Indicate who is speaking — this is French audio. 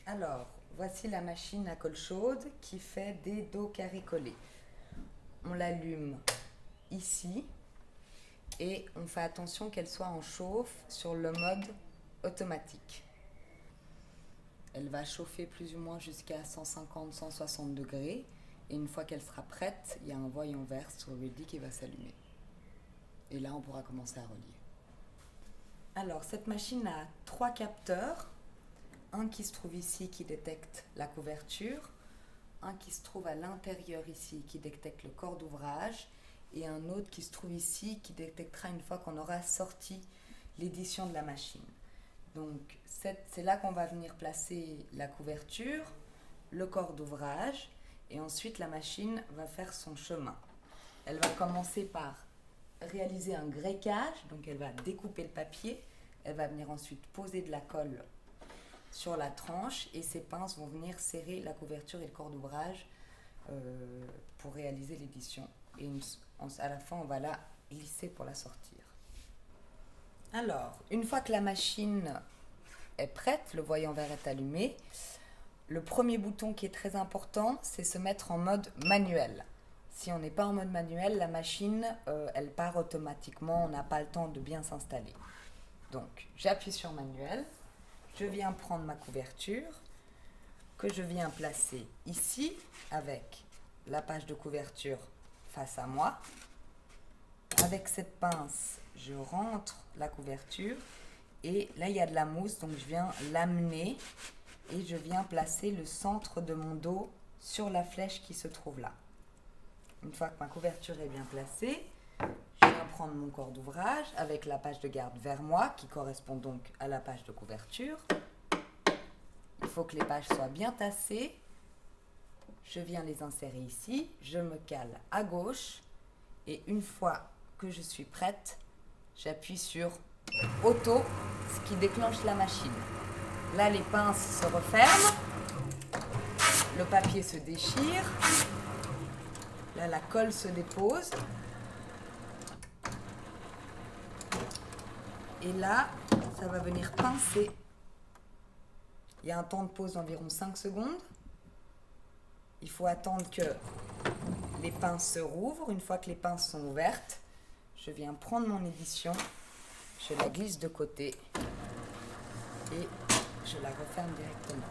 Speaker 1: Alors, voici la machine à colle chaude qui fait des dos carrés collés. On l'allume ici et on fait attention qu'elle soit en chauffe sur le mode automatique. Elle va chauffer plus ou moins jusqu'à 150-160 degrés et une fois qu'elle sera prête, il y a un voyant vert sur Ready qui va s'allumer. Et là, on pourra commencer à relier. Alors, cette machine a 3 capteurs. Un qui se trouve ici qui détecte la couverture, un qui se trouve à l'intérieur ici qui détecte le corps d'ouvrage et un autre qui se trouve ici qui détectera une fois qu'on aura sorti l'édition de la machine. Donc c'est là qu'on va venir placer la couverture, le corps d'ouvrage et ensuite la machine va faire son chemin. Elle va commencer par réaliser un greffage, donc elle va découper le papier, elle va venir ensuite poser de la colle sur la tranche et ces pinces vont venir serrer la couverture et le corps d'ouvrage pour réaliser l'édition. Et à la fin, on va la glisser pour la sortir. Alors, une fois que la machine est prête, le voyant vert est allumé, le premier bouton qui est très important, c'est se mettre en mode manuel. Si on n'est pas en mode manuel, la machine, elle part automatiquement, on n'a pas le temps de bien s'installer. Donc, j'appuie sur manuel. Je viens prendre ma couverture que je viens placer ici avec la page de couverture face à moi. Avec cette pince, je rentre la couverture et là il y a de la mousse donc je viens l'amener et je viens placer le centre de mon dos sur la flèche qui se trouve là. Une fois que ma couverture est bien placée, je viens prendre mon corps d'ouvrage avec la page de garde vers moi qui correspond donc à la page de couverture. Il faut que les pages soient bien tassées. Je viens les insérer ici, je me cale à gauche et une fois que je suis prête, j'appuie sur auto, ce qui déclenche la machine. Là, les pinces se referment, le papier se déchire, là la colle se dépose. Et là, ça va venir pincer. Il y a un temps de pause d'environ 5 secondes. Il faut attendre que les pinces se rouvrent. Une fois que les pinces sont ouvertes, je viens prendre mon édition, je la glisse de côté et je la referme directement.